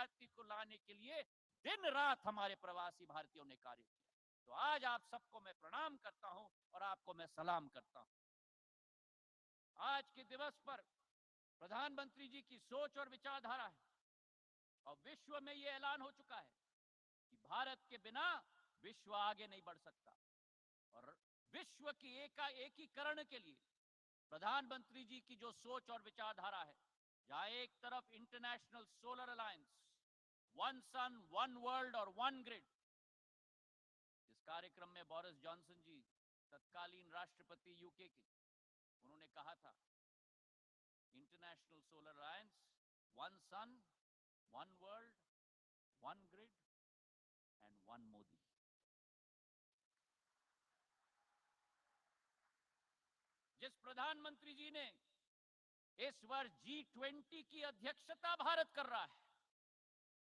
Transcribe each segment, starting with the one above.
क्रांति को लाने के लिए दिन रात हमारे प्रवासी भारतीयों ने कार्य किया। तो आज आप सबको मैं प्रणाम करता हूं और आपको मैं सलाम करता हूं। आज के दिवस पर प्रधानमंत्री जी की सोच और विचारधारा है और विश्व में यह ऐलान हो चुका है कि भारत के बिना विश्व आगे नहीं बढ़ सकता। और विश्व की एकीकरण के लिए प्रधानमंत्री जी की जो सोच और विचारधारा है, जहां एक तरफ international solar alliance, one sun one world और वन ग्रिड, इस कार्यक्रम में बोरिस जॉनसन जी तत्कालीन राष्ट्रपति यूके के, उन्होंने कहा था international solar alliance, one sun one world, one grid and one Modi. जिस प्रधानमंत्री जी ने इस वर्ष G20 की अध्यक्षता भारत कर रहा है,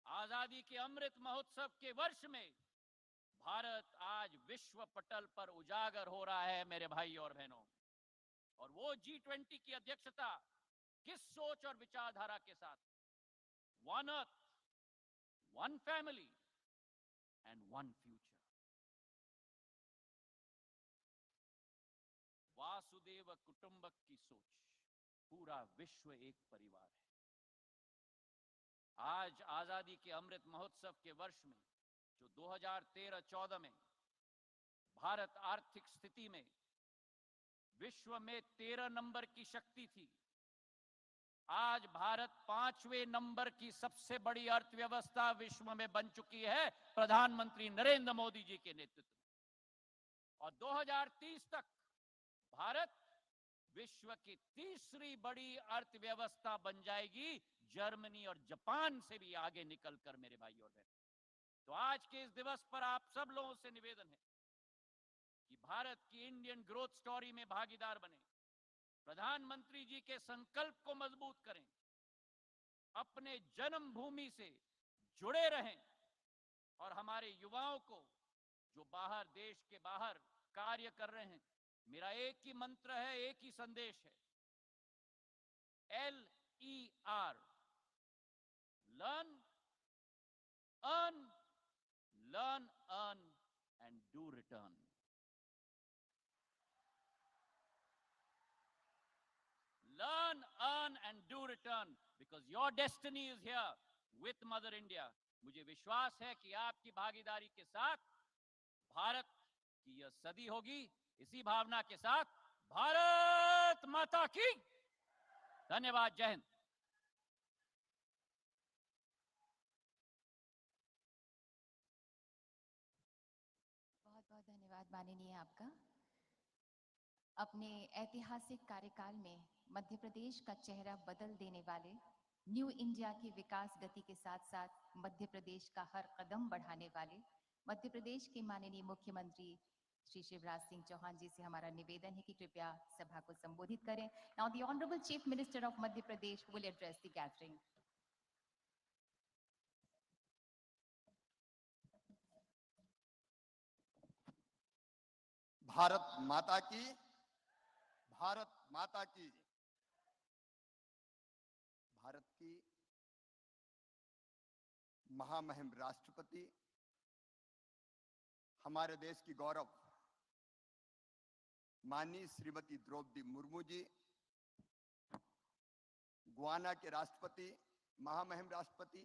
आजादी के अमृत महोत्सव के वर्ष में भारत आज विश्व पटल पर उजागर हो रहा है मेरे भाई और बहनों। और वो G20 की अध्यक्षता किस सोच और विचारधारा के साथ? One earth, one family and one future. वासुदेव कुटुंबक की सोच, पूरा विश्व एक परिवार है। आज आजादी के अमृत महोत्सव के वर्ष में, जो 2013-14 में भारत आर्थिक स्थिति में विश्व में 13 नंबर की शक्ति थी, आज भारत 5वें नंबर की सबसे बड़ी अर्थव्यवस्था विश्व में बन चुकी है प्रधानमंत्री नरेंद्र मोदी जी के नेतृत्व में। और 2030 तक भारत विश्व की तीसरी बड़ी अर्थव्यवस्था बन जाएगी, जर्मनी और जापान से भी आगे निकलकर मेरे भाई और बहन। तो आज के इस दिवस पर आप सब लोगों से निवेदन है कि भारत की इंडियन ग्रोथ स्टोरी में भागीदार बने, प्रधानमंत्री जी के संकल्प को मजबूत करें, अपने जन्मभूमि से जुड़े रहें और हमारे युवाओं को जो बाहर, देश के बाहर कार्य कर रहे हैं, मेरा एक ही मंत्र है, एक ही संदेश है, LER, learn, earn, learn, earn and do return. Learn, earn and do return because your destiny is here with Mother India. मुझे विश्वास है कि आपकी भागीदारी के साथ भारत की यह सदी होगी। इसी भावना के साथ भारत माता की धन्यवाद। जय हिंद। बहुत बहुत धन्यवाद माननीय आपका। अपने ऐतिहासिक कार्यकाल में मध्य प्रदेश का चेहरा बदल देने वाले, न्यू इंडिया की विकास गति के साथ साथ मध्य प्रदेश का हर कदम बढ़ाने वाले मध्य प्रदेश के माननीय मुख्यमंत्री श्री शिवराज सिंह चौहान जी से हमारा निवेदन है कि कृपया सभा को संबोधित करें। Now the honourable chief minister of Madhya Pradesh will address the gathering. Bharat माता की, भारत माता की। भारत की महामहिम राष्ट्रपति, हमारे देश की गौरव माननीय श्रीमती द्रौपदी मुर्मू जी, गुयाना के राष्ट्रपति, महामहिम राष्ट्रपति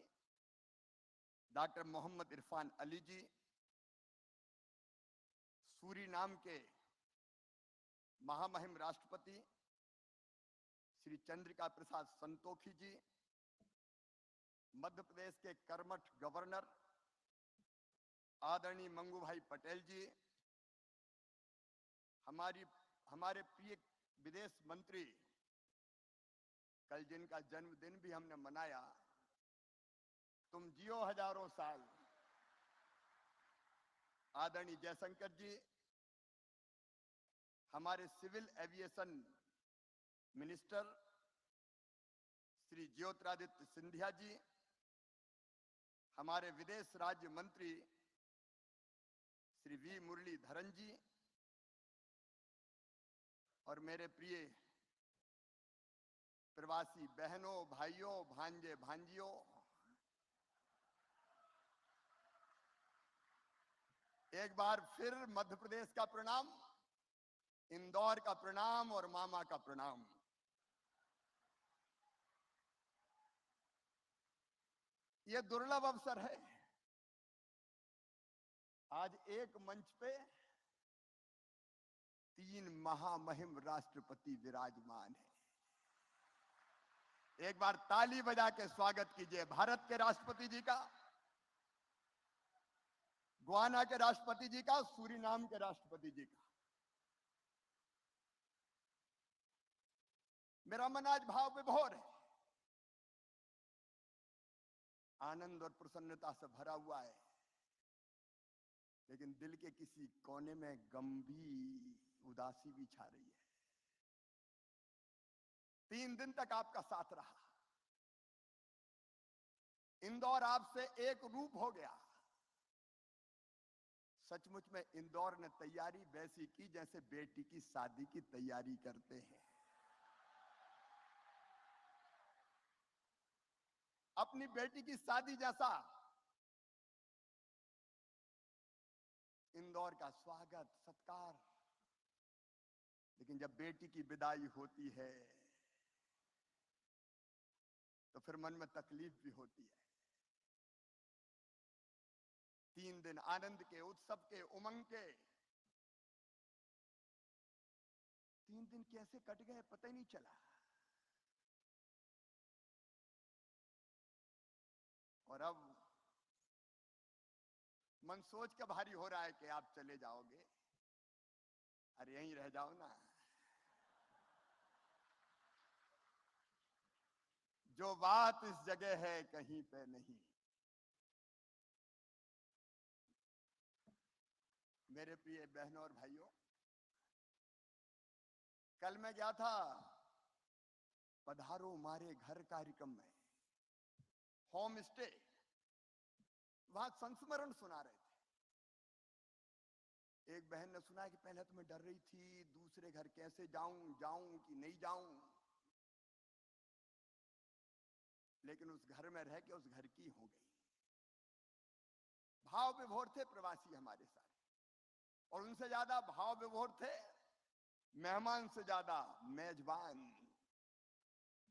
डॉक्टर मोहम्मद इरफान अली जी, सूरीनाम के महामहिम राष्ट्रपति श्री चंद्रिका प्रसाद संतोखी जी, मध्य प्रदेश के कर्मठ गवर्नर आदरणीय मंगू भाई पटेल जी, हमारे प्रिय विदेश मंत्री, कल जिनका जन्मदिन भी हमने मनाया, तुम जियो हजारों साल, आदरणीय जयशंकर जी, हमारे civil aviation minister Shri Jyotiraditya Scindia ji, हमारे विदेश राज्य मंत्री श्री वी मुरलीधरन जी, और मेरे प्रिय प्रवासी बहनों, भाइयों, भांजे, भांजियों, एक बार फिर मध्य प्रदेश का प्रणाम, इंदौर का प्रणाम और मामा का प्रणाम। ये दुर्लभ अवसर है, आज एक मंच पे 3 महामहिम राष्ट्रपति विराजमान है। एक बार ताली बजा के स्वागत कीजिए भारत के राष्ट्रपति जी का, गुयाना के राष्ट्रपति जी का, सूरीनाम के राष्ट्रपति जी का। मेरा मन आज भाव विभोर है, आनंद और प्रसन्नता से भरा हुआ है, लेकिन दिल के किसी कोने में गंभीर उदासी भी छा रही है। 3 दिन तक आपका साथ रहा, इंदौर आपसे एक रूप हो गया। सचमुच में इंदौर ने तैयारी वैसी की जैसे बेटी की शादी की तैयारी करते हैं। अपनी बेटी की शादी जैसा इंदौर का स्वागत सत्कार, लेकिन जब बेटी की विदाई होती है तो फिर मन में तकलीफ भी होती है। 3 दिन आनंद के, उत्सव के, उमंग के 3 दिन कैसे कट गए पता ही नहीं चला। और अब मन सोच के भारी हो रहा है कि आप चले जाओगे। अरे यहीं रह जाओ ना, जो बात इस जगह है कहीं पे नहीं। मेरे प्रिय बहनों और भाइयों, कल मैं गया था पधारो मारे घर कार्यक्रम में, होम स्टे, वहां संस्मरण सुना रहे थे। एक बहन ने सुना कि पहले तो मैं डर रही थी, दूसरे घर कैसे जाऊं कि नहीं जाऊं, लेकिन उस घर में रह के उस घर की हो गई। भाव विभोर थे प्रवासी हमारे साथ, और उनसे ज्यादा भाव विभोर थे मेहमान से ज्यादा मेजबान।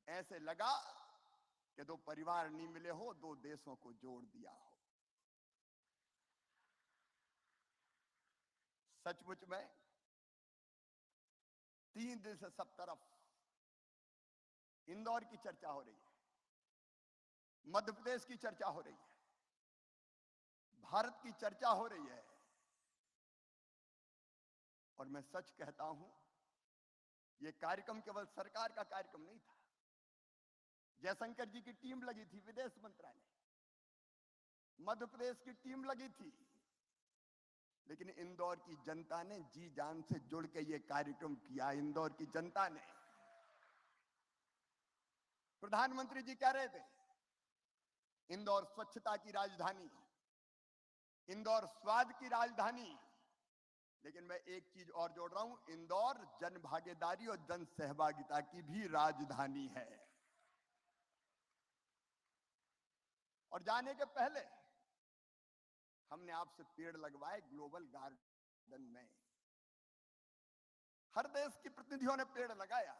ऐसे लगा कि 2 परिवार नहीं मिले हो, 2 देशों को जोड़ दिया हो। सचमुच में 3 दिन से सब तरफ इंदौर की चर्चा हो रही है, मध्य प्रदेश की चर्चा हो रही है, भारत की चर्चा हो रही है। और मैं सच कहता हूं, यह कार्यक्रम केवल सरकार का कार्यक्रम नहीं था। जयशंकर जी की टीम लगी थी, विदेश मंत्रालय, मध्य प्रदेश की टीम लगी थी, लेकिन इंदौर की जनता ने जी जान से जुड़ के यह कार्यक्रम किया। इंदौर की जनता ने, प्रधानमंत्री जी कह रहे थे इंदौर स्वच्छता की राजधानी, इंदौर स्वाद की राजधानी, लेकिन मैं एक चीज और जोड़ रहा हूं, इंदौर जन भागीदारी और जन सहभागिता की भी राजधानी है। और जाने के पहले हमने आपसे पेड़ लगवाए ग्लोबल गार्डन में। हर देश के प्रतिनिधियों ने पेड़ लगाया।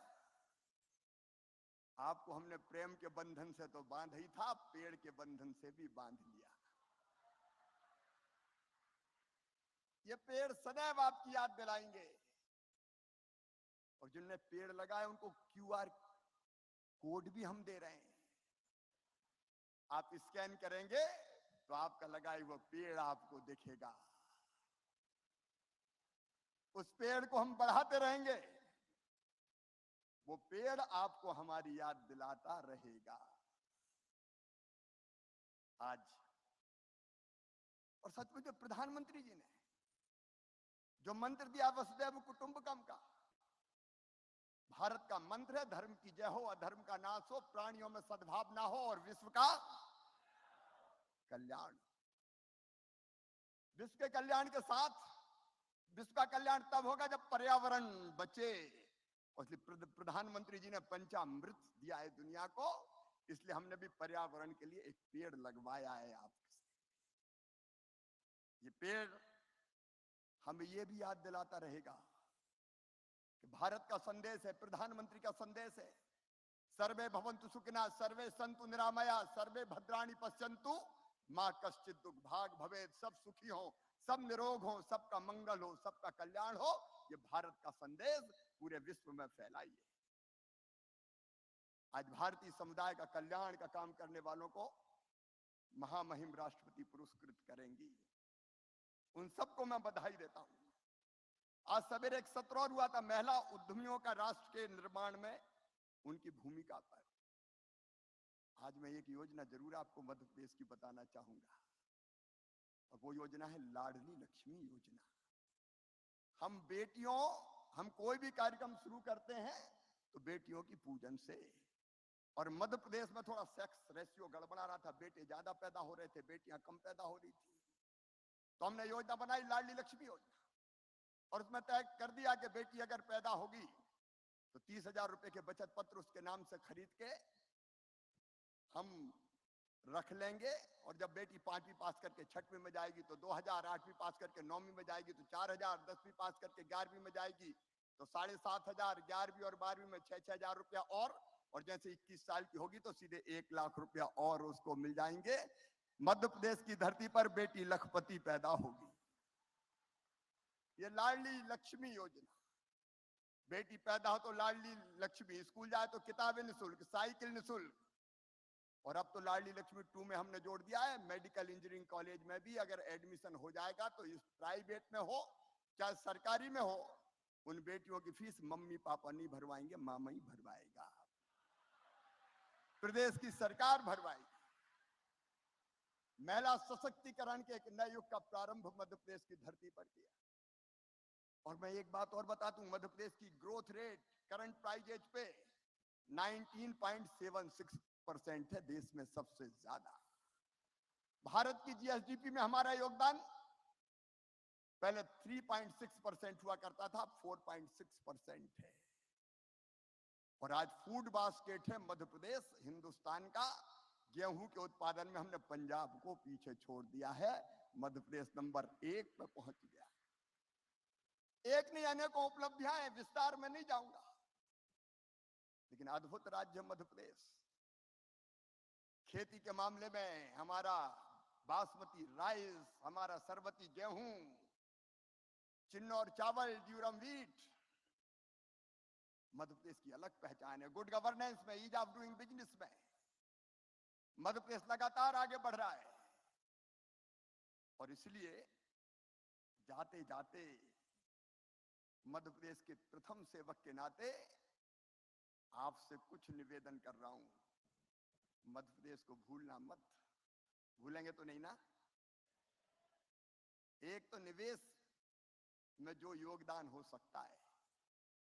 आपको हमने प्रेम के बंधन से तो बांध ही था, पेड़ के बंधन से भी बांध लिया। ये पेड़ सदैव आपकी याद दिलाएंगे, और जिनने पेड़ लगाए उनको QR कोड भी हम दे रहे हैं। आप स्कैन करेंगे तो आपका लगाए वो पेड़ आपको दिखेगा। उस पेड़ को हम बढ़ाते रहेंगे, वो पेड़ आपको हमारी याद दिलाता रहेगा। आज और सचमुच में प्रधानमंत्री जी ने जो मंत्र दिया वसुधैव कुटुंबकम का, भारत का मंत्र है धर्म की जय हो, अधर्म का नाश हो, प्राणियों में सद्भावना हो और विश्व का कल्याण। विश्व के कल्याण के साथ, विश्व का कल्याण तब होगा जब पर्यावरण बचे। और इसलिए प्रधानमंत्री जी ने पंचामृत दिया है दुनिया को, इसलिए हमने भी पर्यावरण के लिए एक पेड़ लगवाया है आपसे। ये पेड़ हमें यह भी याद दिलाता रहेगा कि भारत का संदेश है, प्रधानमंत्री का संदेश है, सर्वे भवन्तु सुखिनः, सर्वे सन्तु निरामया, सर्वे भद्राणि पश्यन्तु मां कश्चित् दुख भाग भवेत्। सब सुखी हो, सब निरोग हो, सबका मंगल हो, सबका कल्याण हो। ये भारत का संदेश पूरे विश्व में फैलाइए। आज भारतीय समुदाय का कल्याण का काम करने वालों को महामहिम राष्ट्रपति पुरस्कृत करेंगी। उन सबको मैं बधाई देता हूं। आज सवेरे एक सत्र और हुआ था महिला उद्यमियों का राष्ट्र के निर्माण में उनकी भूमिका पर। आज मैं एक योजना जरूर आपको मध्य प्रदेश की बताना चाहूंगा, और वो योजना है लाडली लक्ष्मी योजना। हम बेटियों, हम कोई भी कार्यक्रम शुरू करते हैं तो बेटियों की पूजन से। और मध्य प्रदेश में थोड़ा सेक्स रेशियो गड़बड़ा रहा था, बेटे ज्यादा पैदा हो रहे थे, बेटियां कम पैदा हो रही थी। तो हमने योजना बनाई लाडली लक्ष्मी योजना, और उसमें तय कर दिया कि बेटी अगर पैदा होगी तो 30,000 रुपए के बचत पत्र उसके नाम से खरीद के हम रख लेंगे। और जब बेटी 5वीं पास करके 6वीं में जाएगी तो 2,000, 8वीं पास करके 9वीं में जाएगी तो 4,000, 10वीं पास करके 11वीं में जाएगी तो 7,500, 11वीं और 12वीं में 6,000 रुपया और जैसे 21 साल की होगी तो सीधे 1 लाख रुपया और उसको मिल जाएंगे। मध्य प्रदेश की धरती पर बेटी लखपति पैदा होगी। ये लाडली लक्ष्मी योजना, बेटी पैदा हो तो लाडली लक्ष्मी, स्कूल जाए तो किताबें निःशुल्क, साइकिल निःशुल्क। और अब तो लाडली लक्ष्मी 2 में हमने जोड़ दिया है, मेडिकल इंजीनियरिंग कॉलेज में भी अगर एडमिशन हो जाएगा तो इस प्राइवेट में हो चाहे सरकारी में हो, उन बेटियों की फीस मम्मी पापा नहीं भरवाएंगे, मामा ही भरवाएगा, प्रदेश की सरकार भरवाएगी। महिला सशक्तिकरण के एक नए युग का प्रारंभ मध्य प्रदेश की धरती पर किया। और मैं एक बात और बता दूं, मध्य प्रदेश की ग्रोथ रेट करंट प्राइजेज पे 19.76% है, देश में सबसे ज्यादा। भारत की जीएसडीपी में हमारा योगदान पहले 3.6% हुआ करता था, 4.6% है। और आज फूड बास्केट है मध्य प्रदेश हिंदुस्तान का। गेहूं के उत्पादन में हमने पंजाब को पीछे छोड़ दिया है, मध्य प्रदेश नंबर 1 पे पहुंच गया। एक नहीं, अनेकों उपलब्धियां हैं, विस्तार में नहीं जाऊंगा, लेकिन अद्भुत राज्य मध्य प्रदेश। खेती के मामले में हमारा बासमती राइस, हमारा सरबती गेहूं, चिन्नौर चावल, ड्यूरम व्हीट, मध्य प्रदेश की अलग पहचान है। गुड गवर्नेंस में, ईज ऑफ डूइंग बिजनेस में मध्य प्रदेश लगातार आगे बढ़ रहा है। और इसलिए जाते जाते मध्य प्रदेश के प्रथम सेवक के नाते आपसे कुछ निवेदन कर रहा हूं। मध्य प्रदेश को भूलना मत। भूलेंगे तो नहीं ना? एक तो निवेश में जो योगदान हो सकता है,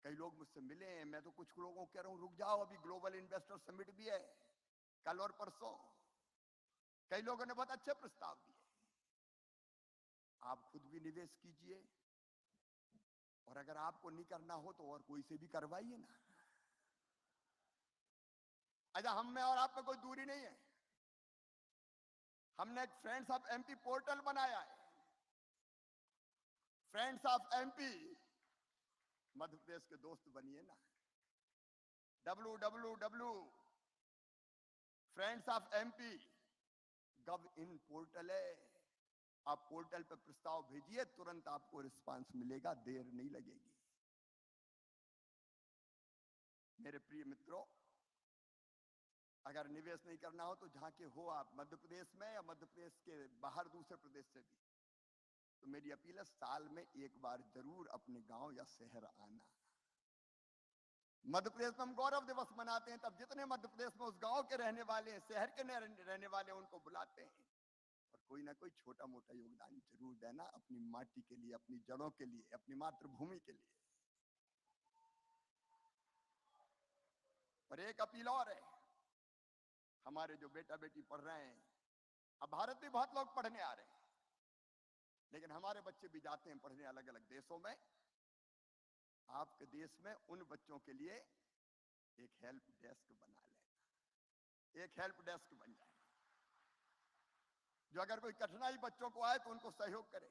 कई लोग मुझसे मिले हैं, मैं तो कुछ लोगों को कह रहा हूं रुक जाओ, अभी ग्लोबल इन्वेस्टर समिट भी है कल और परसों। कई लोगों ने बहुत अच्छे प्रस्ताव दिए। आप खुद भी निवेश कीजिए, और अगर आपको नहीं करना हो तो और कोई से भी करवाइए ना। अच्छा, हम में और आप में कोई दूरी नहीं है। हमने एक फ्रेंड्स ऑफ एमपी पोर्टल बनाया है। Friends of MP, Madhya Pradesh के दोस्त बनिए ना। www.friendsofmp.gov.in पोर्टल है। आप पोर्टल पर प्रस्ताव भेजिए, तुरंत आपको रिस्पांस मिलेगा, देर नहीं लगेगी। मेरे प्रिय मित्रों, अगर निवेश नहीं करना हो तो जहां के हो आप, मध्य प्रदेश में या मध्य प्रदेश के बाहर दूसरे प्रदेश से भी, तो मेरी अपील है साल में एक बार जरूर अपने गांव या शहर आना। मध्य प्रदेश में हम गौरव दिवस मनाते हैं, तब जितने मध्य प्रदेश में उस गांव के रहने वाले हैं, शहर के रहने वाले हैं, उनको बुलाते हैं। और कोई ना कोई छोटा मोटा योगदान जरूर देना, अपनी माटी के लिए, अपनी जड़ों के लिए, अपनी मातृभूमि के लिए। और एक अपील और है, हमारे जो बेटा बेटी पढ़ रहे हैं, अब भारत में बहुत लोग पढ़ने आ रहे हैं, लेकिन हमारे बच्चे भी जाते हैं पढ़ने अलग अलग देशों में। आपके देश में उन बच्चों के लिए एक हेल्प डेस्क बना लेना। एक हेल्प डेस्क बन जाए, जो अगर कोई कठिनाई बच्चों को आए तो उनको सहयोग करे।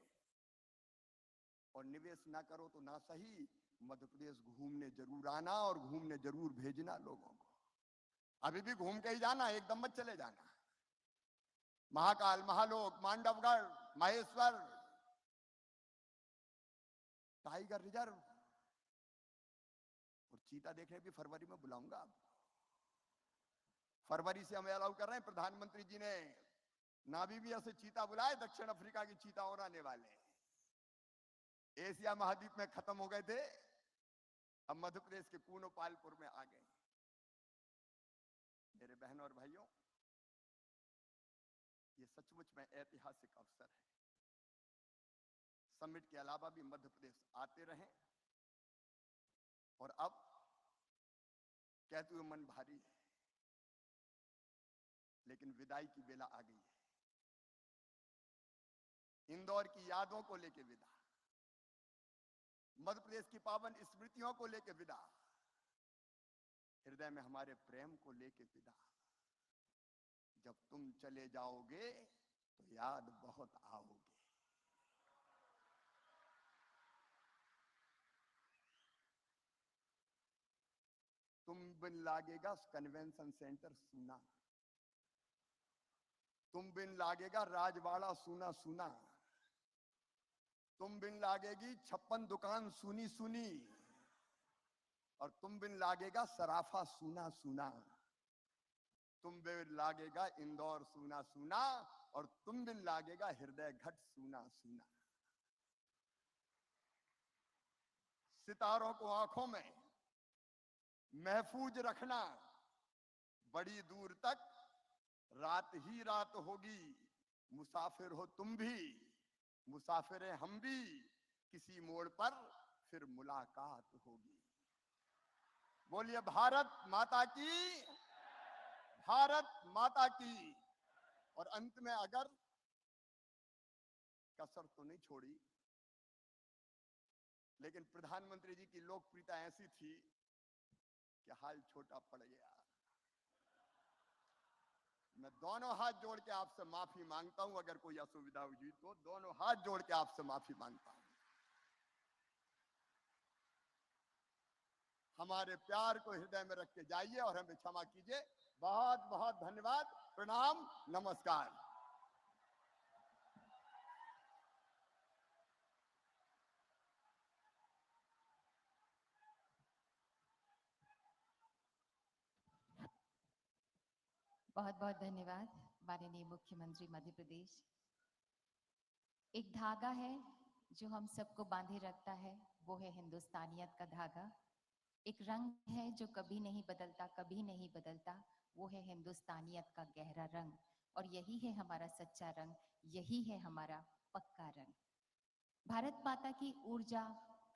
और निवेश ना करो तो ना सही, मध्य प्रदेश घूमने जरूर आना और घूमने जरूर भेजना लोगों को। अभी भी घूम के ही जाना, एकदम मत चले जाना। महाकाल, महालोक, मांडवगढ़, महेश्वर, टाइगर रिजर्व और चीता देखने भी फरवरी में बुलाऊंगा आपको। फरवरी से हमें अलाउ कर रहे हैं, प्रधानमंत्री जी ने नामीबिया से चीता बुलाए, दक्षिण अफ्रीका की चीता और आने वाले हैं। एशिया महाद्वीप में खत्म हो गए थे, अब मध्य प्रदेश के कूनोपालपुर में आ गए। मेरे बहनों और भाइयों, ये सचमुच में ऐतिहासिक अवसर है। समिट के अलावा भी मध्य प्रदेश आते रहें। और अब कहते हुए मन भारी है, लेकिन विदाई की बेला आ गई है। इंदौर की यादों को लेकर विदा, मध्य प्रदेश की पावन स्मृतियों को लेकर विदा, हृदय में हमारे प्रेम को लेकर विदा। जब तुम चले जाओगे तो याद बहुत आओगे। तुम बिन लागेगा कन्वेंशन सेंटर सूना, तुम बिन लागेगा राजवाड़ा सूना सूना, तुम बिन लागेगी 56 दुकान सूनी सूनी, और तुम बिन लागेगा सराफा सूना सूना, तुम बिन लागेगा इंदौर सूना सूना, और तुम बिन लागेगा हृदय घट सूना सूना। सितारों को आंखों में महफूज रखना, बड़ी दूर तक रात ही रात होगी। मुसाफिर हो तुम भी, मुसाफिर हैं हम भी, किसी मोड़ पर फिर मुलाकात होगी। बोलिए भारत माता की, भारत माता की। और अंत में अगर कसर तो नहीं छोड़ी, लेकिन प्रधानमंत्री जी की लोकप्रियता ऐसी थी कि हाल छोटा पड़ गया। मैं दोनों हाथ जोड़ के आपसे माफी मांगता हूं, अगर कोई असुविधा हुई तो दोनों हाथ जोड़ के आपसे माफी मांगता हूं। हमारे प्यार को हृदय में रख के जाइए और हमें क्षमा कीजिए। बहुत बहुत धन्यवाद, प्रणाम, नमस्कार। बहुत बहुत धन्यवाद माननीय मुख्यमंत्री मध्य प्रदेश। एक धागा है जो हम सबको बांधे रखता है, वो है हिंदुस्तानियत का धागा। एक रंग है जो कभी नहीं बदलता, कभी नहीं बदलता, वो है हिंदुस्तानियत का गहरा रंग। और यही है हमारा सच्चा रंग, यही है हमारा पक्का रंग। भारत माता की ऊर्जा,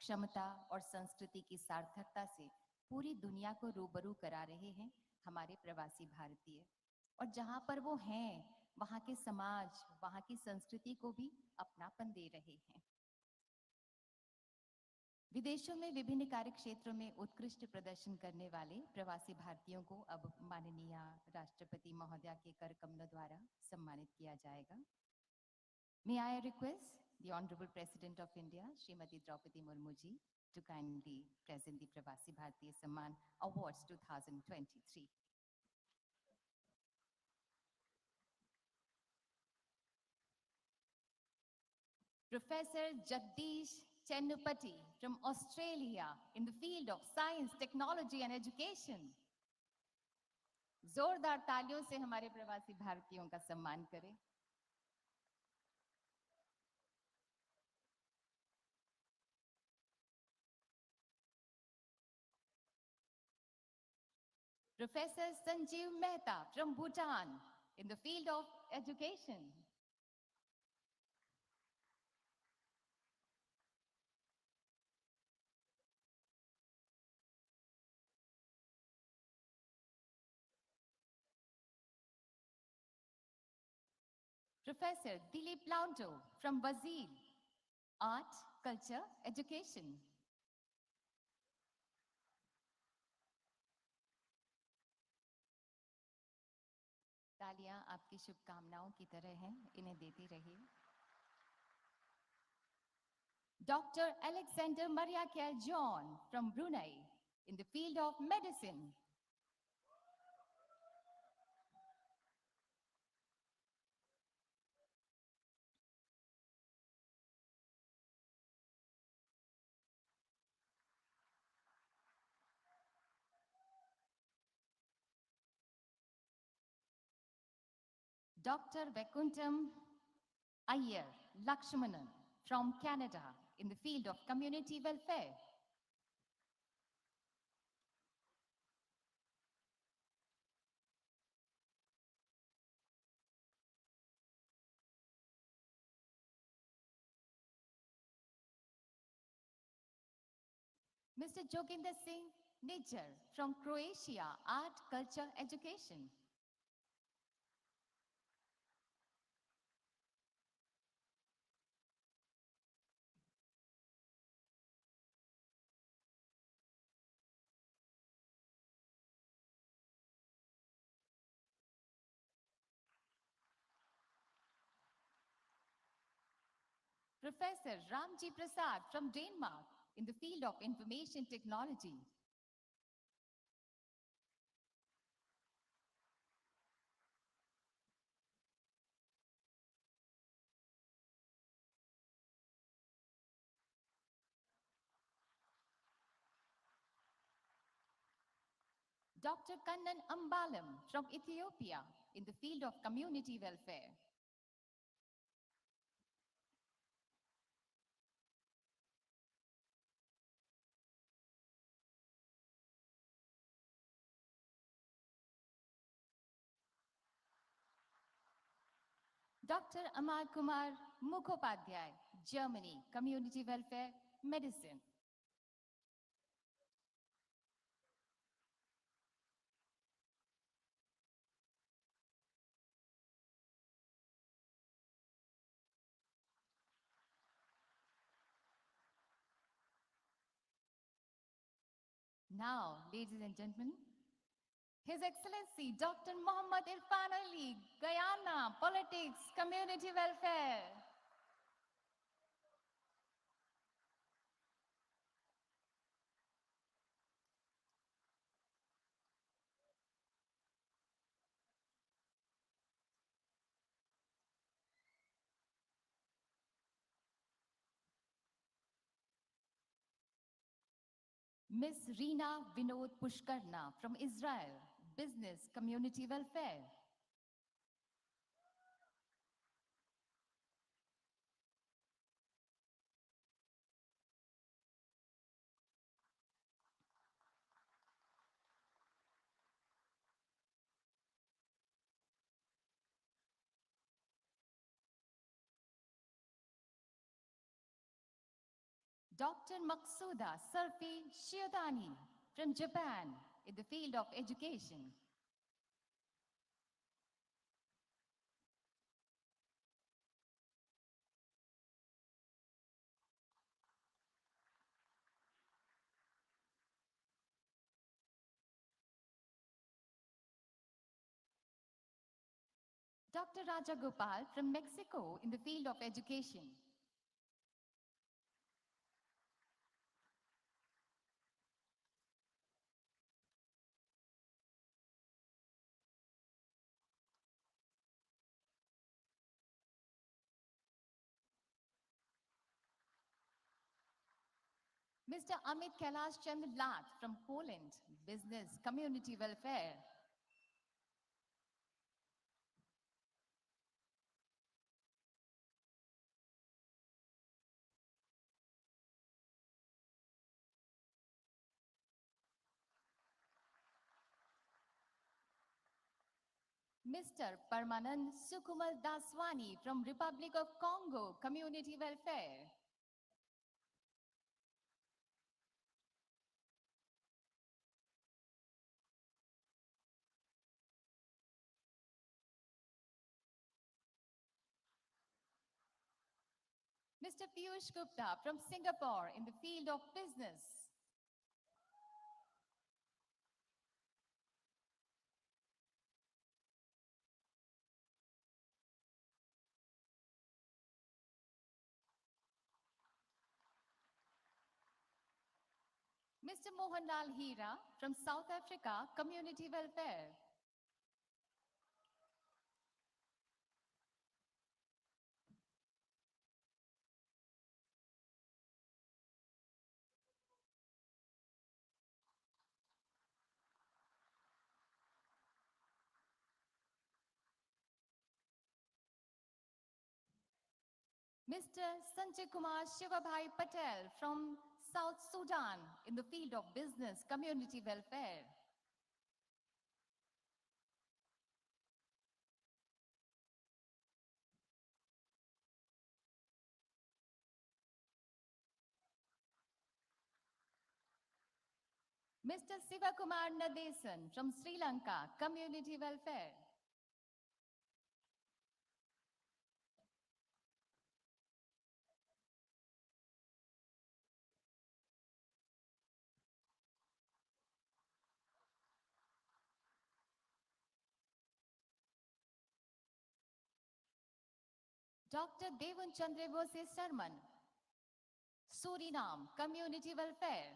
क्षमता और संस्कृति की सार्थकता से पूरी दुनिया को रूबरू करा रहे हैं हमारे प्रवासी भारतीय। और जहाँ पर वो हैं, वहाँ के समाज, वहाँ की संस्कृति को भी अपनापन दे रहे हैं। विदेशों में विभिन्न कार्य क्षेत्रों में उत्कृष्ट प्रदर्शन करने वाले प्रवासी भारतीयों को अब माननीय राष्ट्रपति महोदया के कर कमलों द्वारा सम्मानित किया जाएगा। May I request the Honorable President of India, Srimati Droupadi Murmu ji, to kindly present the Pravasi Bharatiya Samman Awards 2023. Professor Jagdish Chennupati from Australia in the field of science, technology and education. जोरदार तालियों से हमारे प्रवासी भारतीयों का सम्मान करें। Professor Sanjeev Mehta from Bhutan in the field of education. Professor Dilip Launto from Brazil, Art, Culture, Education. तालियां आपकी शुभकामनाओं की तरह हैं, इन्हें देते रहिए। Dr. Alexander Mariakel John from Brunei in the field of medicine. Dr. Vekuntam Iyer Lakshmanan from Canada in the field of community welfare. Mr. Joginder Singh Nijjar from Croatia, Art, Culture, Education. Professor Ramji Prasad from Denmark in the field of information technology. Dr. Kannan Ambalam from Ethiopia in the field of community welfare. Dr. Amar Kumar Mukhopadhyay, Germany, Community Welfare, Medicine. Now, ladies and gentlemen, His Excellency Dr. Muhammad Irfan Ali, Guyana, Politics, Community Welfare. Ms. Reena Vinod Pushkarna from Israel, Business, Community Welfare. Dr. Maksuda Sarfi Shiodani from Japan in the field of education. Dr. Raja Gopal from Mexico in the field of education. Mr. Amit Kailash Chandra Lat from Poland, Business, Community Welfare. Mr. Parmanand Sukumal Daswani from Republic of Congo, Community Welfare. Mr. Piyush Gupta from Singapore in the field of business. Mr. Mohanlal Hira from South Africa Community Welfare. Mr. Sanjay Kumar Shivabhai Patel from South Sudan in the field of business community welfare. Mr. Sivakumar Nadesan from Sri Lanka Community Welfare. Dr. Devun Chandrebose Sarman, Suriname Community Welfare.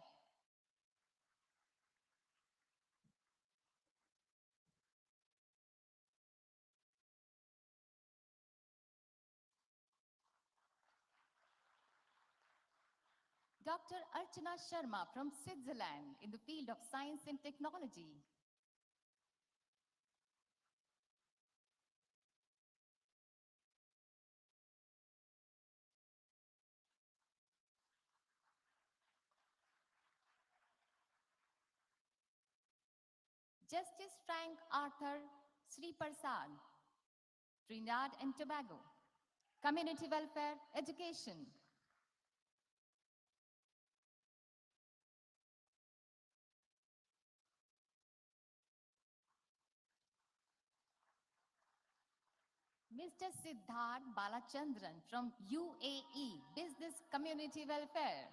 Dr. Archana Sharma from Switzerland in the field of science and technology. Justice Frank Arthur Sri Prasad, Trinidad and Tobago, Community Welfare Education. Mr. Siddharth Balachandran from UAE, Business Community Welfare.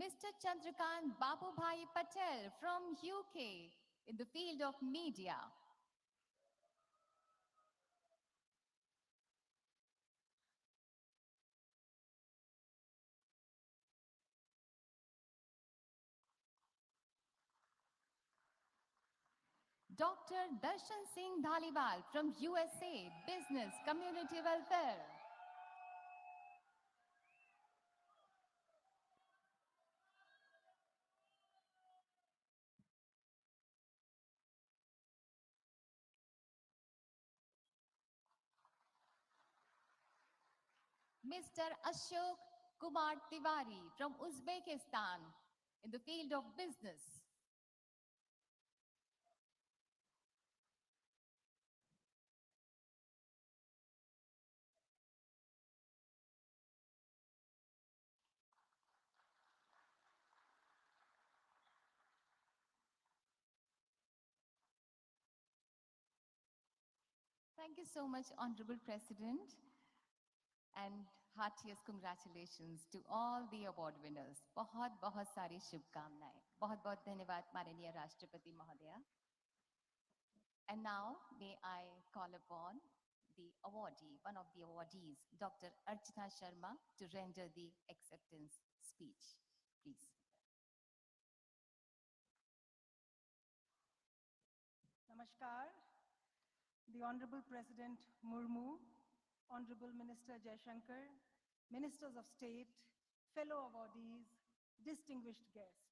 Mr. Chandrakant Babubhai Patel from UK in the field of media. Dr. Darshan Singh Dhaliwal from USA, Business Community Welfare. Mr. Ashok Kumar Tiwari from Uzbekistan in the field of business. Thank you so much, Honorable President, and heartiest congratulations to all the award winners. बहुत बहुत सारी शुभकामनाएं. बहुत बहुत धन्यवाद माननीय राष्ट्रपति महोदया. And now may I call upon the awardee, one of the awardees, Dr. Archana Sharma, to render the acceptance speech, please. Namaskar. The Honorable President Murmu, Honorable Minister Jaishankar, Ministers of State, fellow awardees, distinguished guests.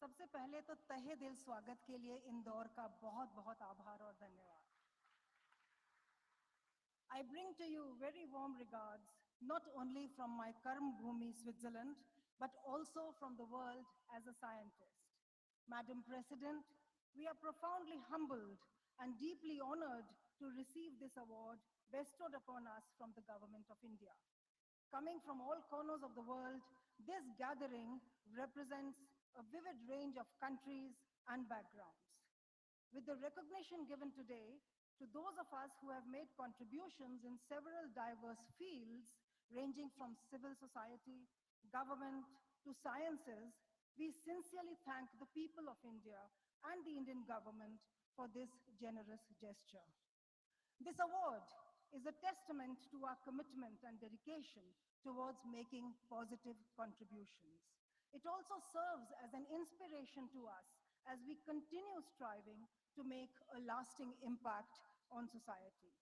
सबसे पहले तो तहे दिल स्वागत के लिए इंदौर का बहुत बहुत आभार और धन्यवाद. I bring to you very warm regards, not only from my Karm Bhumi, Switzerland, but also from the world as a scientist. Madam President, we are profoundly humbled and deeply honored to receive this award bestowed upon us from the Government of India. Coming from all corners of the world, this gathering represents a vivid range of countries and backgrounds. With the recognition given today to those of us who have made contributions in several diverse fields, ranging from civil society, government, to sciences, We sincerely thank the people of India and the Indian government for this generous gesture. This award is a testament to our commitment and dedication towards making positive contributions. It also serves as an inspiration to us as we continue striving to make a lasting impact on society.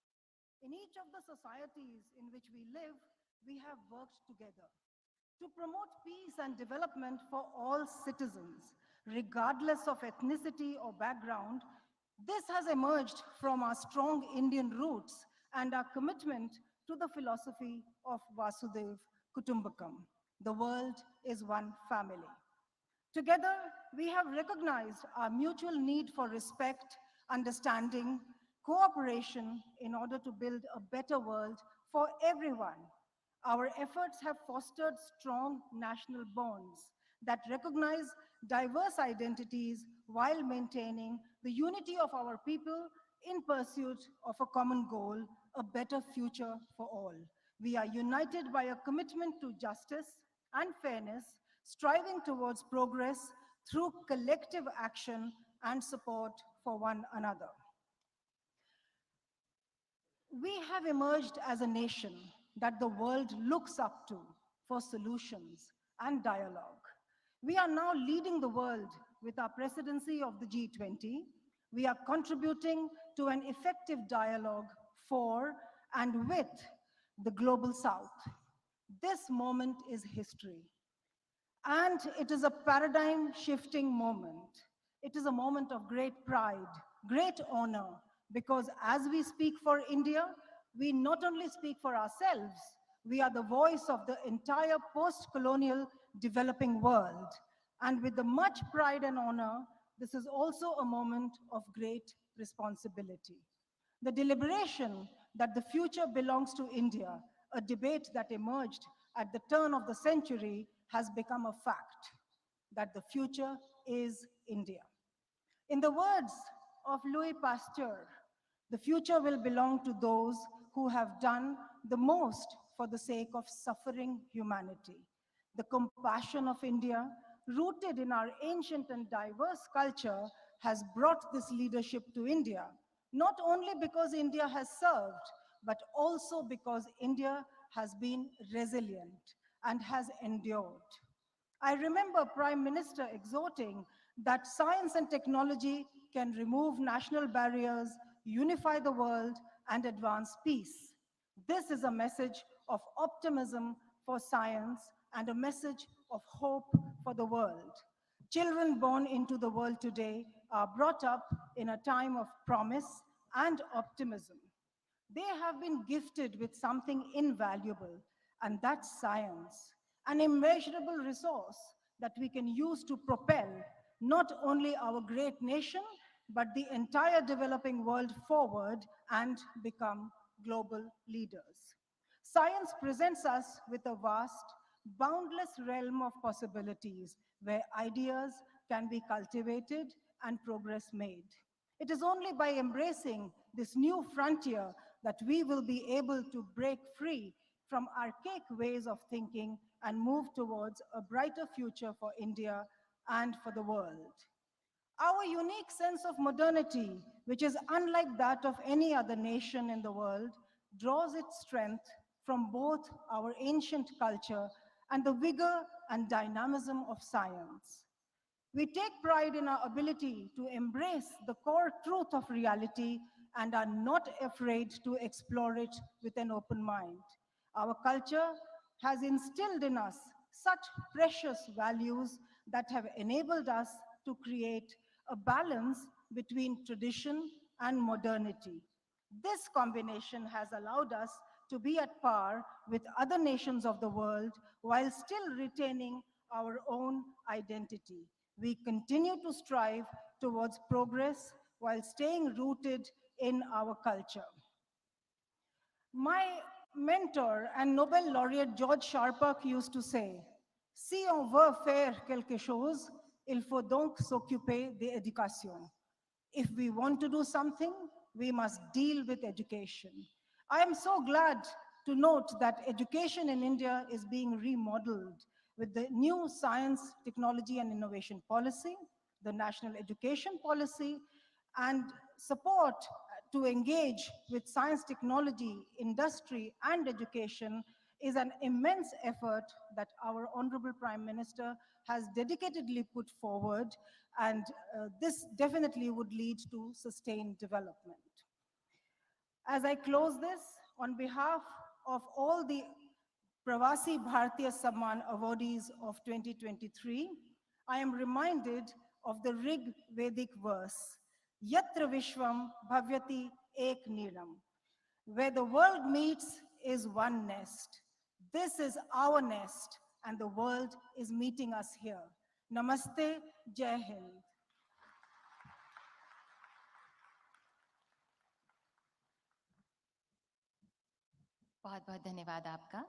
In each of the societies in which we live, we have worked together to promote peace and development for all citizens, regardless of ethnicity or background. This has emerged from our strong Indian roots and our commitment to the philosophy of Vasudev Kutumbakam. The world is one family. Together, we have recognized our mutual need for respect, understanding, cooperation in order to build a better world for everyone. Our efforts have fostered strong national bonds that recognize diverse identities while maintaining the unity of our people in pursuit of a common goal, a better future for all. We are united by a commitment to justice and fairness, striving towards progress through collective action and support for one another. We have emerged as a nation that the world looks up to for solutions and dialogue. We are now leading the world with our presidency of the G20. We are contributing to an effective dialogue for and with the global South. This moment is history. And it is a paradigm shifting moment. It is a moment of great pride, great honor, because as we speak for India, we not only speak for ourselves, we are the voice of the entire post-colonial developing world. And with the much pride and honor, this is also a moment of great responsibility. The deliberation that the future belongs to India, a debate that emerged at the turn of the century, has become a fact, that the future is India. In the words of Louis Pasteur, the future will belong to those who have done the most for the sake of suffering humanity. The compassion of India, rooted in our ancient and diverse culture, has brought this leadership to India, not only because India has served, but also because India has been resilient and has endured. I remember Prime Minister exhorting that science and technology can remove national barriers, unify the world, and advance peace. This is a message of optimism for science and a message of hope for the world. Children born into the world today are brought up in a time of promise and optimism. They have been gifted with something invaluable, and that's science, an immeasurable resource that we can use to propel not only our great nation, but the entire developing world forward and become global leaders. Science presents us with a vast, boundless realm of possibilities where ideas can be cultivated and progress made. It is only by embracing this new frontier that we will be able to break free from archaic ways of thinking and move towards a brighter future for India and for the world. Our unique sense of modernity, which is unlike that of any other nation in the world, draws its strength from both our ancient culture and the vigor and dynamism of science. We take pride in our ability to embrace the core truth of reality and are not afraid to explore it with an open mind. Our culture has instilled in us such precious values that have enabled us to create a balance between tradition and modernity. This combination has allowed us to be at par with other nations of the world while still retaining our own identity. We continue to strive towards progress while staying rooted in our culture. My mentor and Nobel laureate George Sharpak used to say, "Si on veut faire quelque chose, il faut donc s'occuper de l'éducation." If we want to do something, we must deal with education. I am so glad to note that education in India is being remodeled with the new Science, Technology and Innovation Policy, the National Education Policy, and support to engage with science, technology, industry, and education is an immense effort that our Honorable Prime Minister has dedicatedly put forward, and this definitely would lead to sustained development. As I close this, on behalf of all the Pravasi Bharatiya Samman awardees of 2023, I am reminded of the Rig Vedic verse, Yatra Vishwam Bhavyati Ek Niram. Where the world meets is one nest. This is our nest, and the world is meeting us here. Namaste, Jai Hind. बहुत बहुत धन्यवाद आपका.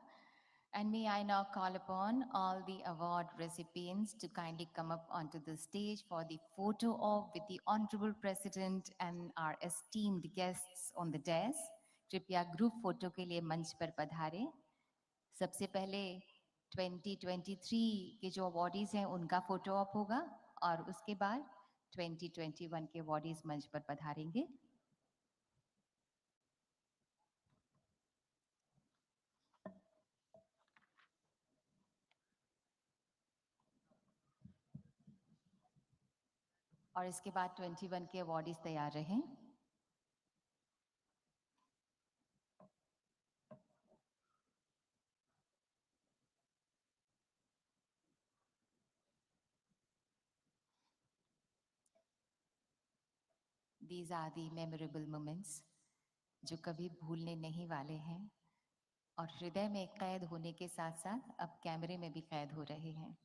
And may I now call upon all the award recipients to kindly come up onto the stage for the photo op with the Honorable President and our esteemed guests on the dais. कृपया group photo के लिए मंच पर पधारें. सबसे पहले 2023 के जो awardees हैं उनका फोटो ऑप होगा और उसके बाद 2021 के अवॉर्डीज मंच पर पधारेंगे. और इसके बाद 21 के अवॉर्डीज तैयार रहें. These are the memorable moments जो कभी भूलने नहीं वाले हैं और हृदय में कैद होने के साथ साथ अब कैमरे में भी कैद हो रहे हैं.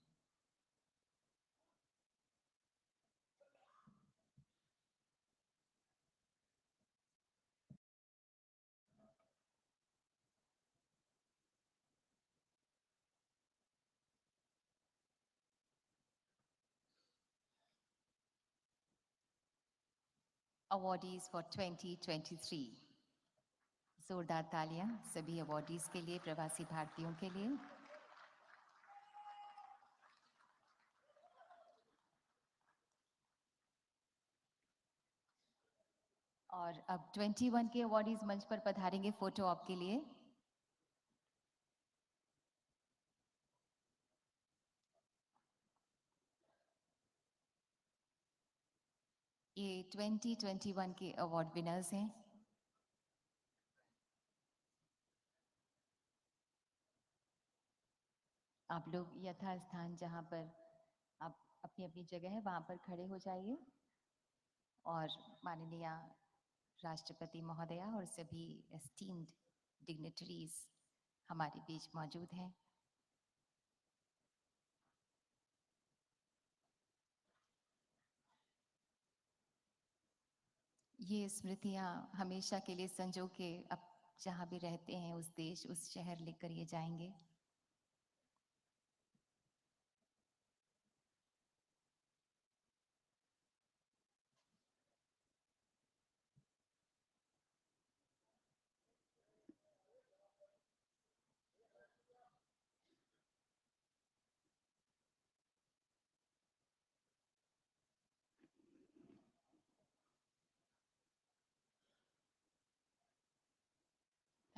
Awardees for 2023. जोरदार तालियां सभी अवॉर्डीज के लिए, प्रवासी भारतीयों के लिए. और अब 21 के अवॉर्डीज मंच पर पधारेंगे फोटो ऑप के लिए. ये 2021 के अवार्ड विनर्स हैं. आप लोग यथास्थान जहां पर आप अपनी अपनी जगह है वहां पर खड़े हो जाइए और माननीय राष्ट्रपति महोदया और सभी एस्टीम्ड डिग्निटरीज हमारे बीच मौजूद हैं. ये स्मृतियां हमेशा के लिए संजो के अब जहां भी रहते हैं उस देश उस शहर लेकर ये जाएंगे.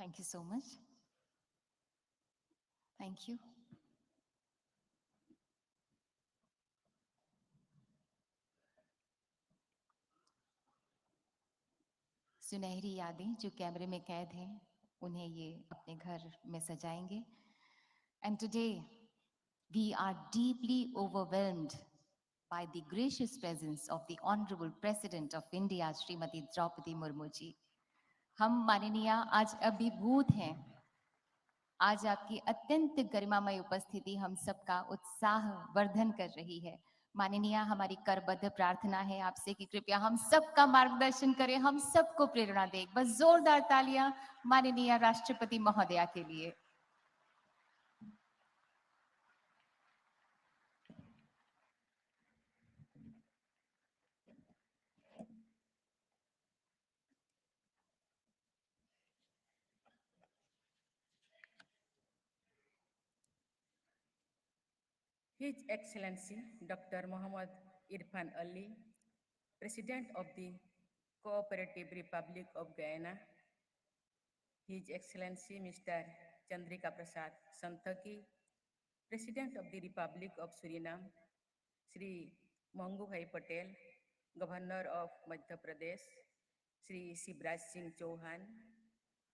Thank you so much. Thank you. सुनहरी यादें जो कैमरे में कैद हैं उन्हें ये अपने घर में सजाएंगे. And today we are deeply overwhelmed by the gracious presence of the Honorable President of India, Srimati Droupadi Murmu ji. हम माननीय आज अभिभूत हैं. आज आपकी अत्यंत गरिमामय उपस्थिति हम सबका उत्साह वर्धन कर रही है. माननीय हमारी करबद्ध प्रार्थना है आपसे कि कृपया हम सबका मार्गदर्शन करें, हम सबको प्रेरणा दें. बस जोरदार तालियां माननीय राष्ट्रपति महोदया के लिए. His Excellency Dr. Muhammad Irfan Ali, President of the Cooperative Republic of Guyana, His Excellency Mr. Chandrika Prasad Santaki, President of the Republic of Suriname, Sri Manguhai Patel, Governor of Madhya Pradesh, Sri Shivraj Singh Chauhan,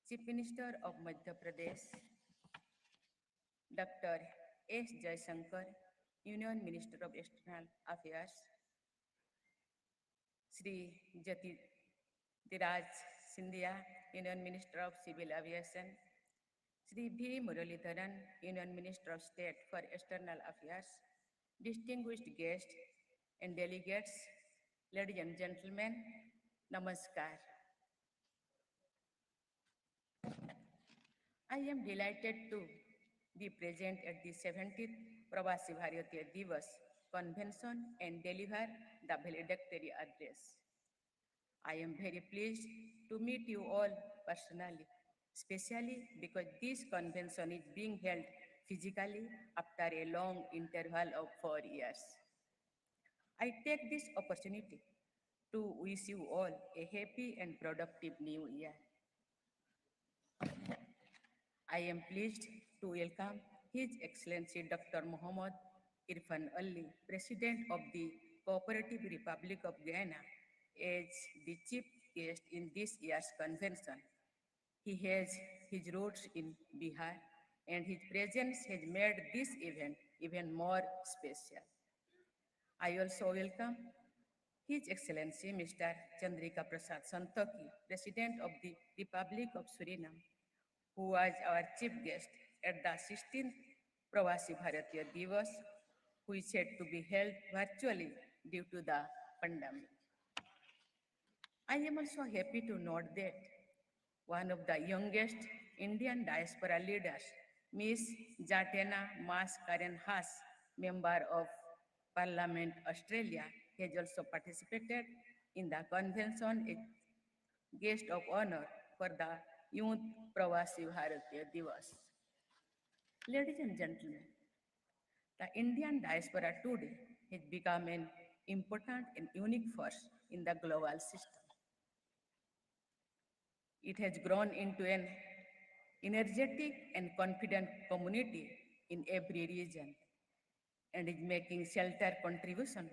Chief Minister of Madhya Pradesh, Dr. S. Jaishankar, Union Minister of External Affairs, Sri Jyotiraj Scindia, Union Minister of Civil Aviation, Sri V. Muralidharan, Union Minister of State for External Affairs, distinguished guests and delegates, ladies and gentlemen, Namaskar. I am delighted to be present at the 70th Pravasi Bharatiya Divas convention and deliver the valedictory address. I am very pleased to meet you all personally, especially because this convention is being held physically after a long interval of 4 years. I take this opportunity to wish you all a happy and productive new year. I am pleased to welcome His Excellency Dr. Muhammad Irfan Ali, President of the Cooperative Republic of Guyana, as the chief guest in this year's convention. He has his roots in Bihar, and his presence has made this event even more special. I also welcome His Excellency Mr. Chandrika Prasad Santaki, President of the Republic of Suriname, who was our chief guest at the 16th Pravasi Bharatiya Divas, which had to be held virtually due to the pandemic. I am also happy to note that one of the youngest Indian diaspora leaders, Ms. Jatena Mas Karen Haas, member of Parliament Australia, has also participated in the convention as guest of honor for the Youth Pravasi Bharatiya Divas. Ladies and gentlemen, the Indian diaspora today has become an important and unique force in the global system. It has grown into an energetic and confident community in every region and is making shelter contributions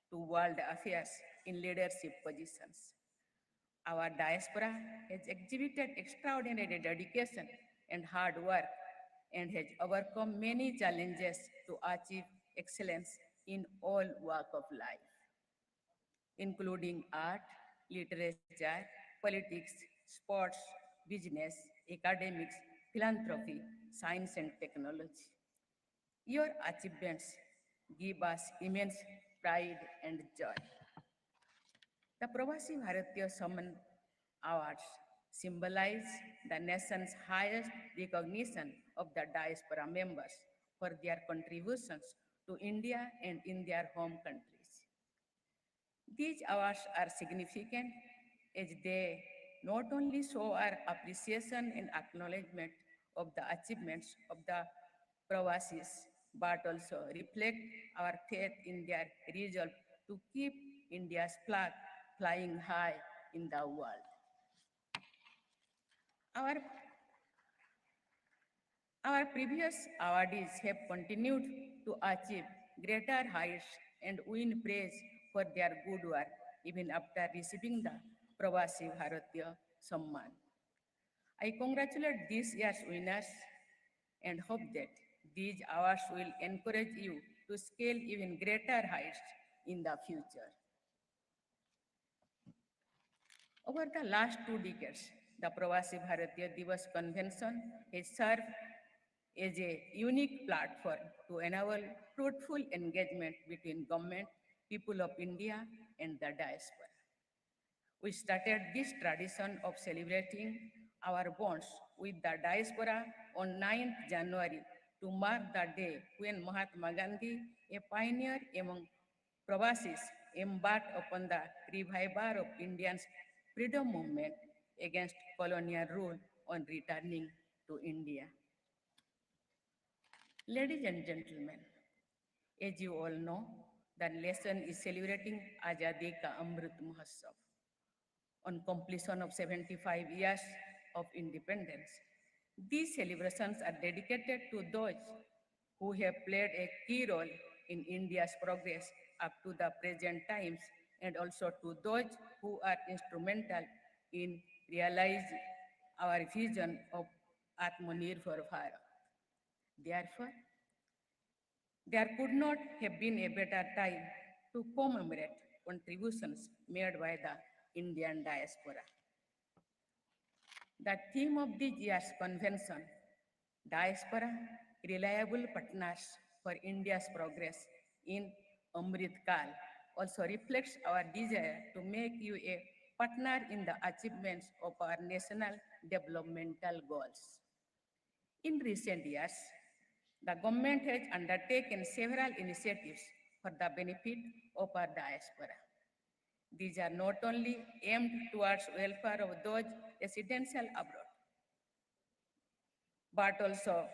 to world affairs in leadership positions. Our diaspora has exhibited extraordinary dedication and hard work and has overcome many challenges to achieve excellence in all walks of life, including art, literature, politics, sports, business, academics, philanthropy, science, and technology. Your achievements give us immense pride and joy. The Pravasi Bharatiya Samman Awards symbolize the nation's highest recognition of the diaspora members for their contributions to India and in their home countries. These awards are significant as they not only show our appreciation and acknowledgement of the achievements of the Pravasis, but also reflect our faith in their resolve to keep India's flag flying high in the world. Our, our previous awardees have continued to achieve greater heights and win praise for their good work even after receiving the Pravasi Bharatiya Samman. I congratulate this year's winners and hope that these awards will encourage you to scale even greater heights in the future. Over the last 2 decades, the Pravasi Bharatiya Divas Convention has served as a unique platform to enable fruitful engagement between government, people of India, and the diaspora. We started this tradition of celebrating our bonds with the diaspora on 9th January to mark the day when Mahatma Gandhi, a pioneer among Pravasis, embarked upon the revival of Indians' freedom movement against colonial rule on returning to India. Ladies and gentlemen, As you all know, the nation is celebrating Azadi Ka Amrit Mahotsav on completion of 75 years of independence. These celebrations are dedicated to those who have played a key role in India's progress up to the present times and also to those who are instrumental in realizing our vision of Atmanirbhar Bharat. Therefore, there could not have been a better time to commemorate contributions made by the Indian diaspora. The theme of this year's convention, Diaspora, Reliable Partners for India's Progress in Amrit Kal, also reflects our desire to make you a partner in the achievements of our national developmental goals. In recent years, the government has undertaken several initiatives for the benefit of our diaspora. These are not only aimed towards welfare of those residential abroad, but also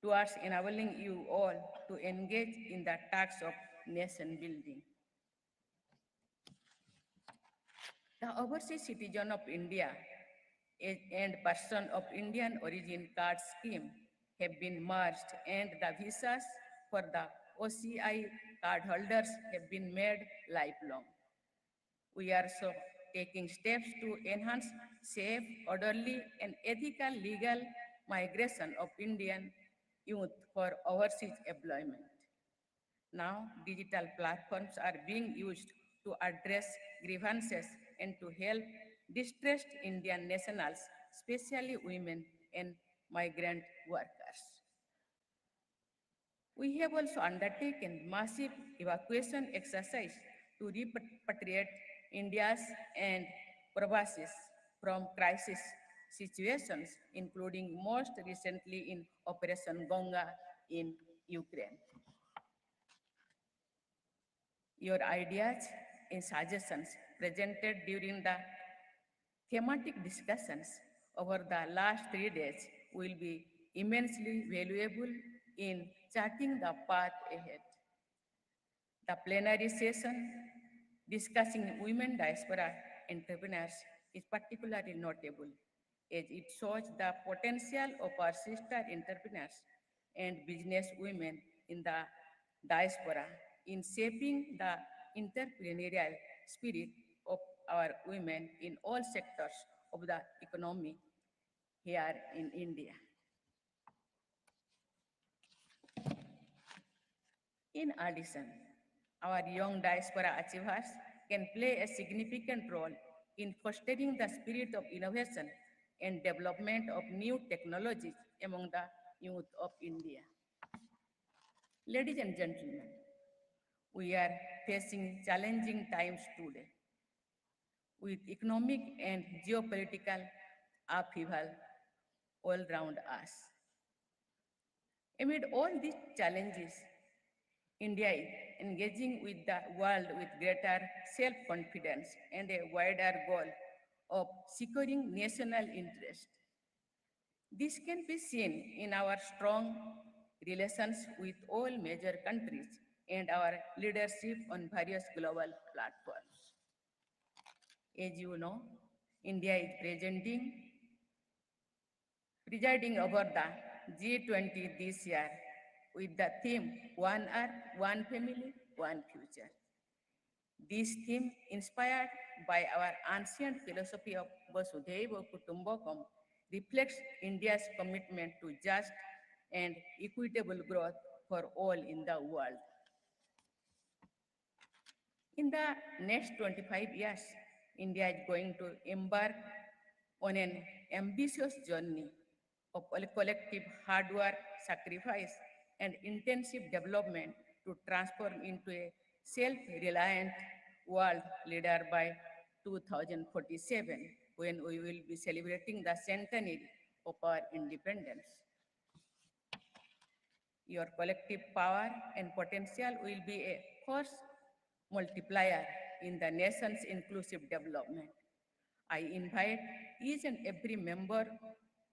towards enabling you all to engage in the tasks of nation building. The overseas citizen of India and person of Indian origin card scheme have been merged and the visas for the OCI card holders have been made lifelong. We are so taking steps to enhance safe, orderly, and ethical legal migration of Indian youth for overseas employment. Now, digital platforms are being used to address grievances and to help distressed Indian nationals, especially women and migrant workers. We have also undertaken massive evacuation exercise to repatriate India's and Pravasis from crisis situations, including most recently in Operation Ganga in Ukraine. Your ideas and suggestions presented during the thematic discussions over the last 3 days will be immensely valuable in charting the path ahead. The plenary session discussing women diaspora entrepreneurs is particularly notable as it shows the potential of our sister entrepreneurs and business women in the diaspora in shaping the entrepreneurial spirit of our women in all sectors of the economy here in India. In addition, our young diaspora achievers can play a significant role in fostering the spirit of innovation and development of new technologies among the youth of India. Ladies and gentlemen, we are facing challenging times today with economic and geopolitical upheaval all around us. Amid all these challenges, India is engaging with the world with greater self-confidence and a wider goal of securing national interest. This can be seen in our strong relations with all major countries and our leadership on various global platforms. As you know, India is presiding over the G20 this year with the theme One Earth, One Family, One Future. This theme, inspired by our ancient philosophy of Vasudhaiva Kutumbakam, reflects India's commitment to just and equitable growth for all in the world. In the next 25 years, India is going to embark on an ambitious journey of collective hard work, sacrifice, and intensive development to transform into a self-reliant world leader by 2047, when we will be celebrating the centenary of our independence. Your collective power and potential will be a force multiplier in the nation's inclusive development. I invite each and every member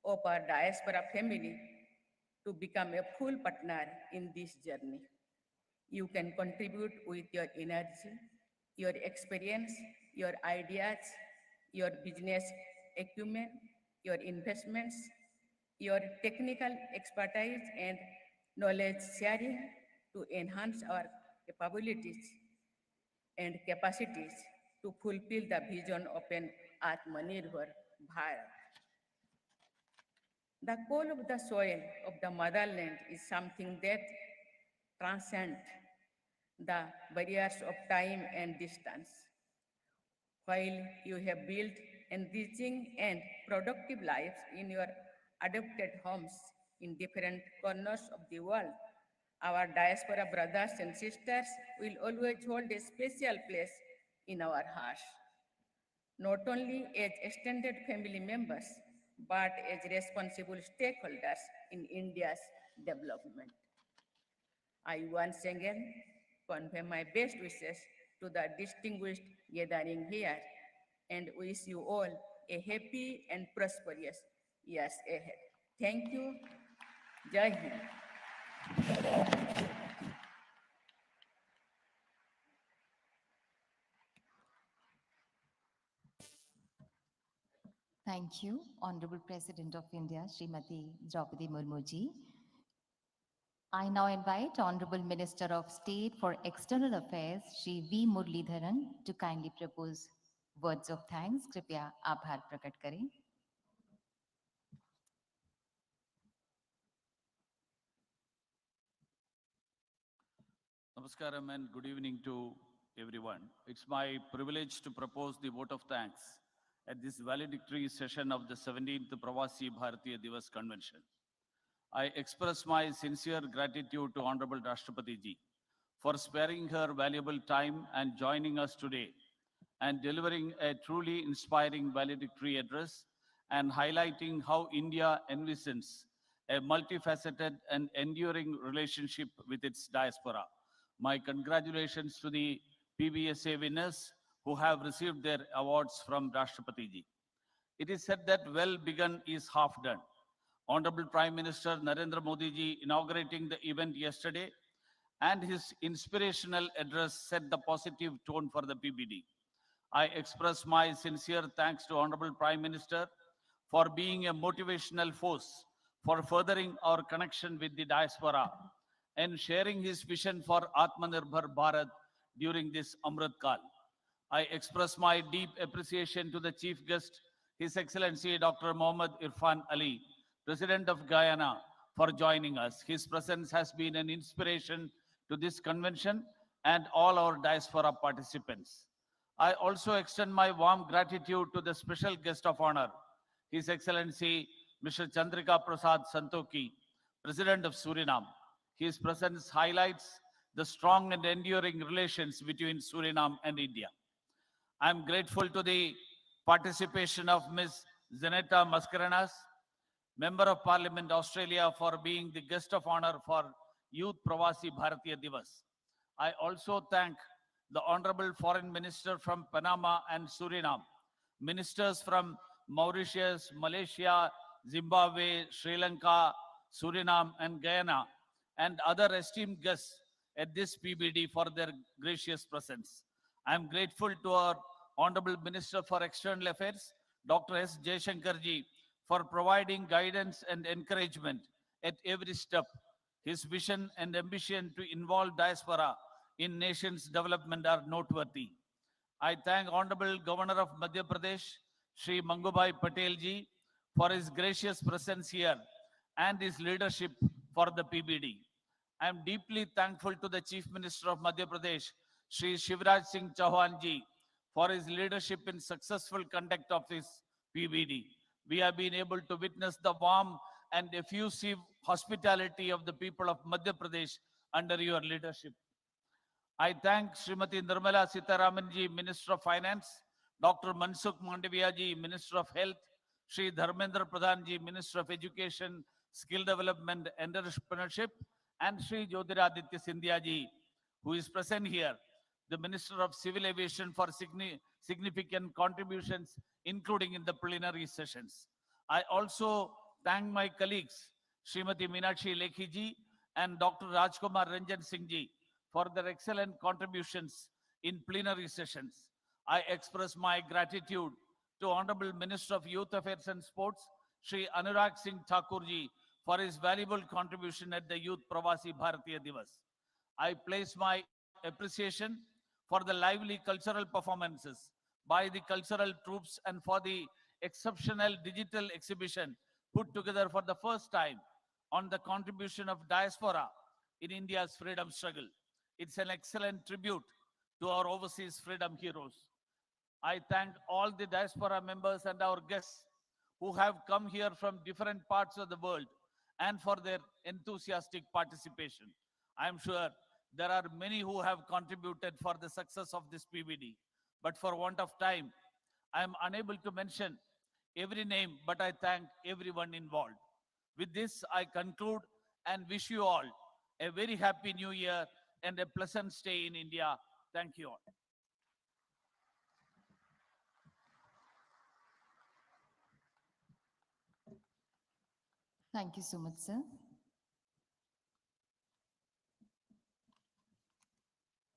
of our diaspora family to become a full partner in this journey. You can contribute with your energy, your experience, your ideas, your business acumen, your investments, your technical expertise and knowledge sharing to enhance our capabilities and capacities to fulfill the vision of an Atmanirbhar Bharat. The call of the soil of the motherland is something that transcends the barriers of time and distance. While you have built enriching and productive lives in your adopted homes in different corners of the world, our diaspora brothers and sisters will always hold a special place in our hearts, not only as extended family members, but as responsible stakeholders in India's development. I once again convey my best wishes to the distinguished gathering here and wish you all a happy and prosperous years ahead. Thank you. Jai Hind. Thank you, Honorable President of India, Srimati Droupadi Murmu ji. I now invite Honorable Minister of State for External Affairs, Shri V. Muralidharan, to kindly propose words of thanks. कृपया आभार प्रकट करें. Namaskaram and good evening to everyone. It's my privilege to propose the vote of thanks at this valedictory session of the 17th Pravasi Bharatiya Divas Convention. I express my sincere gratitude to Honorable Rashtrapati ji for sparing her valuable time and joining us today and delivering a truly inspiring valedictory address and highlighting how India envisions a multifaceted and enduring relationship with its diaspora. My congratulations to the PBSA winners who have received their awards from Rashtrapati ji. It is said that well begun is half done. Honorable Prime Minister Narendra Modi ji inaugurating the event yesterday and his inspirational address set the positive tone for the PBD. I express my sincere thanks to Honorable Prime Minister for being a motivational force for furthering our connection with the diaspora and sharing his vision for Atmanirbhar Bharat during this Amrit Kal. I express my deep appreciation to the chief guest, His Excellency Dr. Mohammad Irfan Ali, President of Guyana, for joining us. His presence has been an inspiration to this convention and all our diaspora participants. I also extend my warm gratitude to the special guest of honor, His Excellency Mr. Chandrika Prasad Santoki, President of Suriname. His presence highlights the strong and enduring relations between Suriname and India. I am grateful to the participation of Ms. Zeneta Mascarenas, Member of Parliament, Australia, for being the guest of honor for Youth Pravasi Bharatiya Divas. I also thank the Honorable Foreign Minister from Panama and Suriname, ministers from Mauritius, Malaysia, Zimbabwe, Sri Lanka, Suriname, and Guyana, and other esteemed guests at this PBD for their gracious presence. I am grateful to our Honorable Minister for External Affairs, Dr. S. Jaishankarji, for providing guidance and encouragement at every step. His vision and ambition to involve diaspora in nation's development are noteworthy. I thank Honorable Governor of Madhya Pradesh, Shri Mangubhai Patel ji, for his gracious presence here and his leadership for the PBD. I am deeply thankful to the Chief Minister of Madhya Pradesh, Shri Shivraj Singh Chauhan ji, for his leadership in successful conduct of this PBD. We have been able to witness the warm and effusive hospitality of the people of Madhya Pradesh under your leadership. I thank Srimati Nirmala Sitharaman ji, Minister of Finance, Dr. Mansukh Mandaviya ji, Minister of Health, Shri Dharmendra Pradhan ji, Minister of Education, Skill Development and Entrepreneurship, and Shri Jyotiraditya Scindia ji, who is present here, the Minister of Civil Aviation, for significant contributions, including in the plenary sessions. I also thank my colleagues, Srimati Meenakshi Lekhi ji and Dr. Rajkumar Ranjan Singh ji, for their excellent contributions in plenary sessions. I express my gratitude to Honorable Minister of Youth Affairs and Sports, Shri Anurag Singh Thakurji, for his valuable contribution at the Youth Pravasi Bharatiya Divas. I place my appreciation for the lively cultural performances by the cultural troops and for the exceptional digital exhibition put together for the first time on the contribution of diaspora in India's freedom struggle. It's an excellent tribute to our overseas freedom heroes. I thank all the diaspora members and our guests who have come here from different parts of the world and for their enthusiastic participation. I am sure there are many who have contributed for the success of this PVD, but for want of time, I am unable to mention every name, but I thank everyone involved. With this, I conclude and wish you all a very happy new year and a pleasant stay in India. Thank you all. Thank you so much, sir.